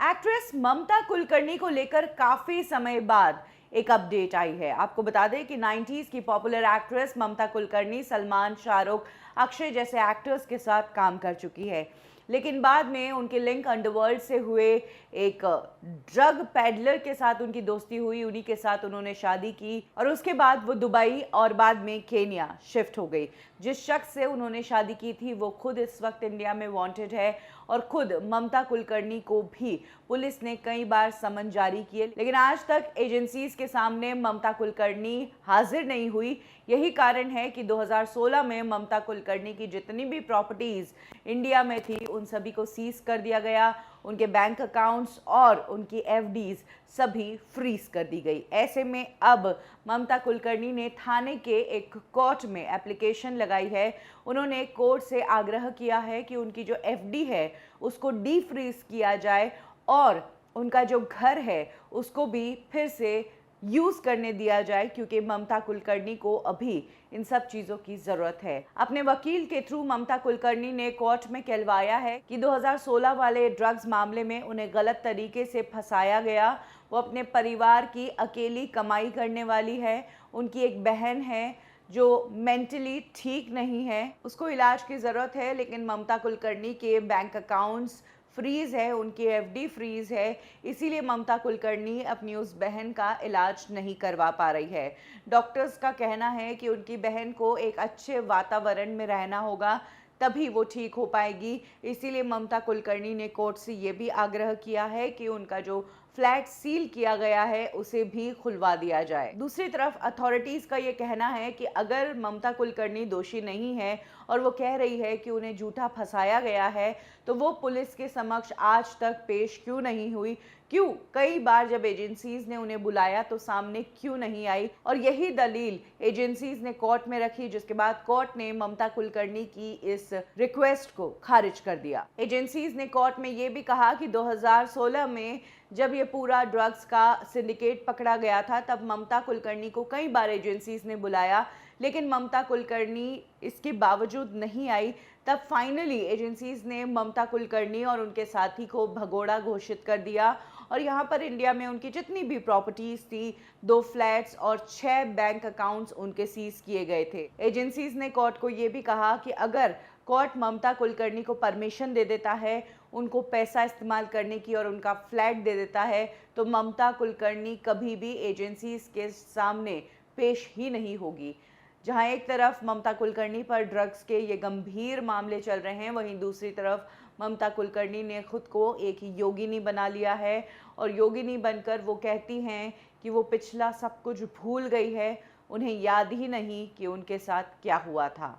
Actress ममता कुलकर्णी को लेकर काफी समय बाद एक अपडेट आई है। आपको बता दें कि 90s की पॉपुलर एक्ट्रेस ममता कुलकर्णी सलमान, शाहरुख, अक्षय जैसे एक्टर्स के साथ काम कर चुकी है, लेकिन बाद में उनके लिंक अंडरवर्ल्ड से हुए एक ड्रग पेडलर के साथ उनकी दोस्ती हुई। उन्हीं के साथ उन्होंने शादी की और उसके बाद वो दुबई और बाद में केन्या शिफ्ट हो गई। जिस शख्स से उन्होंने शादी की थी वो खुद इस वक्त इंडिया में वांटेड है और खुद ममता कुलकर्णी को भी पुलिस ने कई बार समन जारी किए, लेकिन आज तक एजेंसीज के सामने ममता कुलकर्णी हाजिर नहीं हुई। यही कारण है कि 2016 में ममता कुलकर्णी की जितनी भी प्रॉपर्टीज इंडिया में थी उन सभी को सीज कर दिया गया। उनके बैंक अकाउंट्स और उनकी एफडीज सभी फ्रीज कर दी गई। ऐसे में अब ममता कुलकर्णी ने थाने के एक कोर्ट में एप्लीकेशन लगाई है। उन्होंने कोर्ट से आग्रह किया है कि उनकी जो एफडी है उसको डी फ्रीज किया जाए और उनका जो घर है उसको भी फिर से यूज करने दिया जाए, क्योंकि ममता कुलकर्णी को अभी इन सब चीजों की जरूरत है। अपने वकील के थ्रू ममता कुलकर्णी ने कोर्ट में कहलवाया है कि 2016 वाले ड्रग्स मामले में उन्हें गलत तरीके से फंसाया गया। वो अपने परिवार की अकेली कमाई करने वाली है। उनकी एक बहन है जो मेंटली ठीक नहीं है, उसको इलाज की ज़रूरत है, लेकिन ममता कुलकर्णी के बैंक अकाउंट्स फ्रीज़ है, उनकी एफडी फ्रीज़ है। इसीलिए ममता कुलकर्णी अपनी उस बहन का इलाज नहीं करवा पा रही है। डॉक्टर्स का कहना है कि उनकी बहन को एक अच्छे वातावरण में रहना होगा, तभी वो ठीक हो पाएगी। इसीलिए ममता कुलकर्णी ने कोर्ट से ये भी आग्रह किया है कि उनका जो फ्लैट सील किया गया है उसे भी खुलवा दिया जाए। दूसरी तरफ अथॉरिटीज़ का ये कहना है कि अगर ममता कुलकर्णी दोषी नहीं है और वो कह रही है कि उन्हें झूठा फंसाया गया है, तो वो पुलिस के समक्ष आज तक पेश क्यों नहीं हुई, क्यों कई बार जब एजेंसीज ने उन्हें बुलाया तो सामने क्यों नहीं आई। और यही दलील एजेंसीज ने कोर्ट में रखी, जिसके बाद कोर्ट ने ममता कुलकर्णी की इस रिक्वेस्ट को खारिज कर दिया। एजेंसीज ने कोर्ट में ये भी कहा कि 2016 में जब ये पूरा ड्रग्स का सिंडिकेट पकड़ा गया था तब ममता कुलकर्णी को कई बार एजेंसीज ने बुलाया, लेकिन ममता कुलकर्णी इसके बावजूद नहीं आई। तब फाइनली एजेंसीज ने ममता कुलकर्णी और उनके साथी को भगोड़ा घोषित कर दिया और यहाँ पर इंडिया में उनकी जितनी भी प्रॉपर्टीज थी, 2 फ्लैट्स और 6 बैंक अकाउंट्स उनके सीज किए गए थे। एजेंसीज ने कोर्ट को ये भी कहा कि अगर कोर्ट ममता कुलकर्णी को परमिशन दे देता है उनको पैसा इस्तेमाल करने की और उनका फ्लैट दे देता है, तो ममता कुलकर्णी कभी भी एजेंसीज के सामने पेश ही नहीं होगी। जहां एक तरफ ममता कुलकर्णी पर ड्रग्स के ये गंभीर मामले चल रहे हैं, वहीं दूसरी तरफ ममता कुलकर्णी ने खुद को एक योगिनी बना लिया है और योगिनी बनकर वो कहती हैं कि वो पिछला सब कुछ भूल गई है, उन्हें याद ही नहीं कि उनके साथ क्या हुआ था।